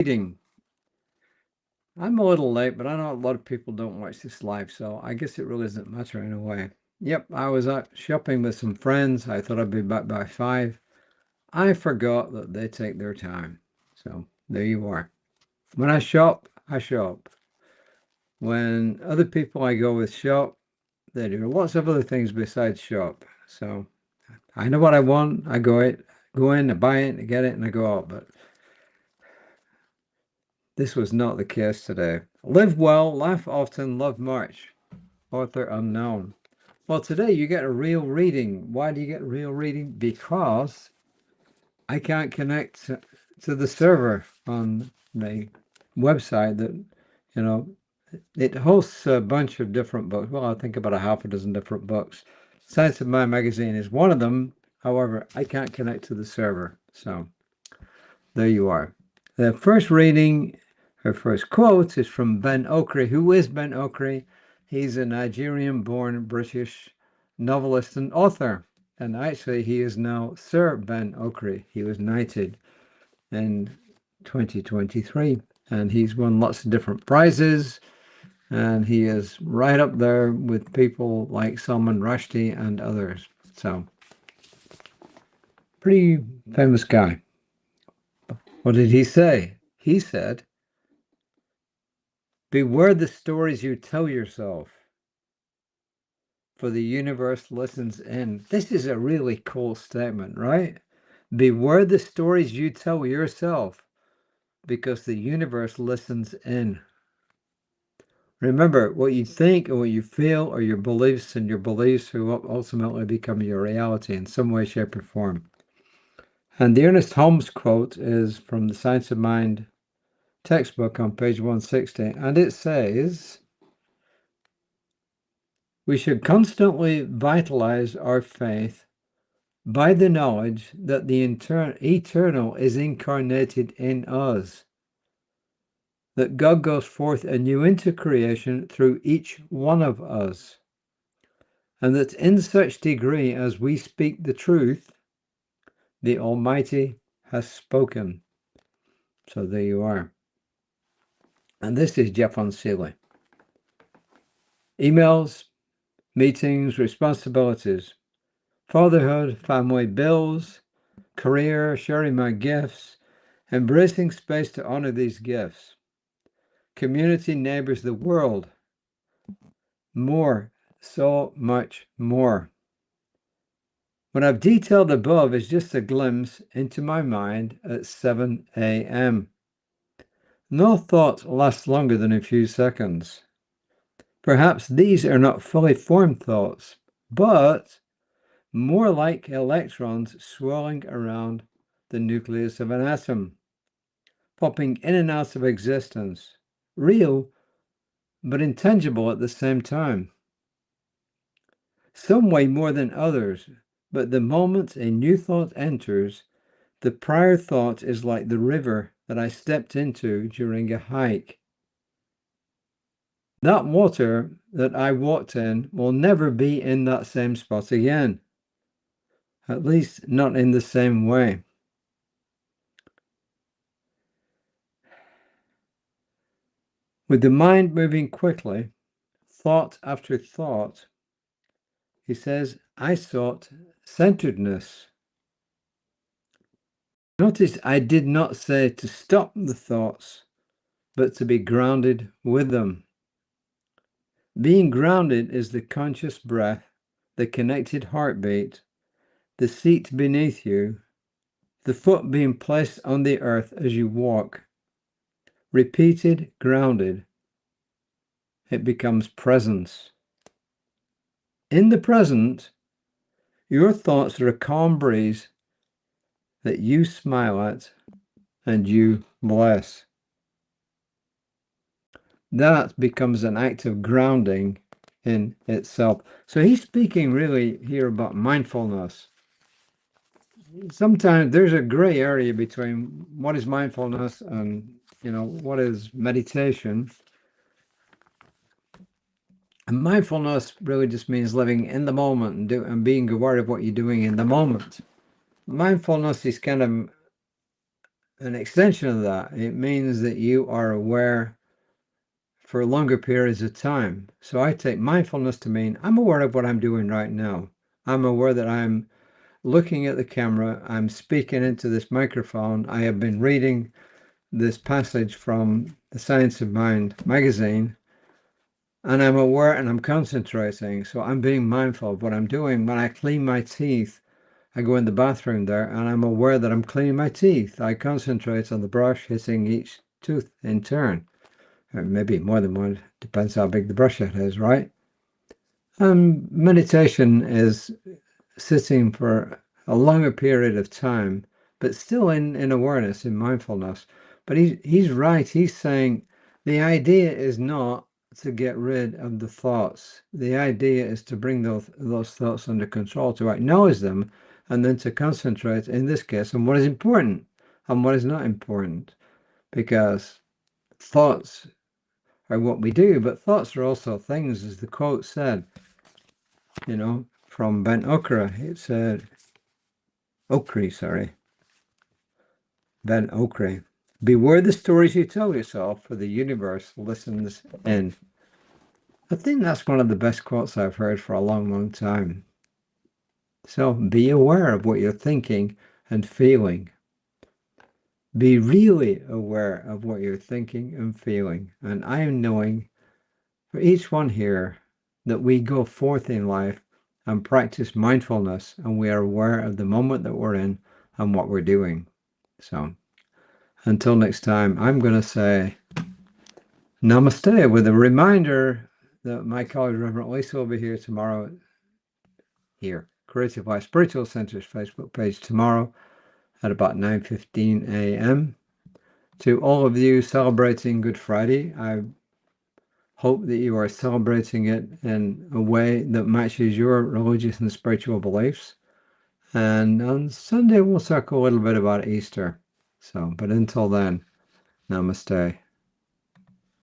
reading. I'm a little late, but I know a lot of people don't watch this live, so I guess it really doesn't matter in a way. Yep, I was out shopping with some friends. I thought I'd be back by 5. I forgot that they take their time. So there you are. When I shop, I shop. When other people I go with shop, they do lots of other things besides shop. So I know what I want. I go in, I buy it, I get it, and I go out. But this was not the case today. Live well, laugh often, love much. Author unknown. Well, today you get a real reading. Why do you get a real reading? Because I can't connect to the server on the website that, you know, it hosts a bunch of different books. Well, I think about a half a dozen different books. Science of Mind magazine is one of them. However, I can't connect to the server. So there you are. The first reading, her first quote is from Ben Okri. Who is Ben Okri? He's a Nigerian-born British novelist and author. And actually, he is now Sir Ben Okri. He was knighted in 2023. And he's won lots of different prizes. And he is right up there with people like Salman Rushdie and others. So, pretty famous guy. What did he say? He said, "Beware the stories you tell yourself, for the universe listens in." This is a really cool statement, right? Beware the stories you tell yourself, because the universe listens in. Remember, what you think and what you feel are your beliefs, and your beliefs will ultimately become your reality in some way, shape, or form. And the Ernest Holmes quote is from the Science of Mind textbook on page 160, and it says, "We should constantly vitalize our faith by the knowledge that the eternal is incarnated in us, that God goes forth anew into creation through each one of us, and that in such degree as we speak the truth, the Almighty has spoken." So there you are. And this is Jeffon Seely. Emails, meetings, responsibilities, fatherhood, family, bills, career, sharing my gifts, embracing space to honor these gifts, community, neighbors, the world, more, so much more. What I've detailed above is just a glimpse into my mind at 7 a.m. No thought lasts longer than a few seconds. Perhaps these are not fully formed thoughts, but more like electrons swirling around the nucleus of an atom, popping in and out of existence, real but intangible at the same time. Some weigh more than others, but the moment a new thought enters, the prior thought is like the river that I stepped into during a hike. That water that I walked in will never be in that same spot again, at least not in the same way. With the mind moving quickly, thought after thought, he says, I sought centeredness. Notice I did not say to stop the thoughts, but to be grounded with them. Being grounded is the conscious breath, the connected heartbeat, the seat beneath you, the foot being placed on the earth as you walk. Repeated, grounded, it becomes presence. In the present, your thoughts are a calm breeze that you smile at and you bless. That becomes an act of grounding in itself. So he's speaking really here about mindfulness. Sometimes there's a gray area between what is mindfulness and, what is meditation. And mindfulness really just means living in the moment and being aware of what you're doing in the moment. Mindfulness is kind of an extension of that. It means that you are aware for longer periods of time. So I take mindfulness to mean I'm aware of what I'm doing right now. I'm aware that I'm looking at the camera. I'm speaking into this microphone. I have been reading this passage from the Science of Mind magazine, and I'm aware and I'm concentrating. So I'm being mindful of what I'm doing. When I clean my teeth, I go in the bathroom there and I'm aware that I'm cleaning my teeth. I concentrate on the brush hitting each tooth in turn. Or maybe more than one, depends how big the brush head is, right? Meditation is sitting for a longer period of time, but still in awareness, in mindfulness. But he's right. He's saying the idea is not to get rid of the thoughts. The idea is to bring those thoughts under control, to acknowledge them, and then to concentrate, in this case, on what is important and what is not important. Because thoughts are what we do, but thoughts are also things, as the quote said, from Ben Okra. It said, Ben Okra. Beware the stories you tell yourself, for the universe listens in. I think that's one of the best quotes I've heard for a long, long time. So be aware of what you're thinking and feeling. Be really aware of what you're thinking and feeling. And I am knowing for each one here that we go forth in life and practice mindfulness, and we are aware of the moment that we're in and what we're doing. So until next time, I'm going to say namaste, with a reminder that my colleague Reverend Lisa will be here tomorrow, here, Creative Life Spiritual Center's Facebook page tomorrow at about 9:15 a.m. To all of you celebrating Good Friday, I hope that you are celebrating it in a way that matches your religious and spiritual beliefs. And on Sunday, we'll talk a little bit about Easter. But until then, namaste.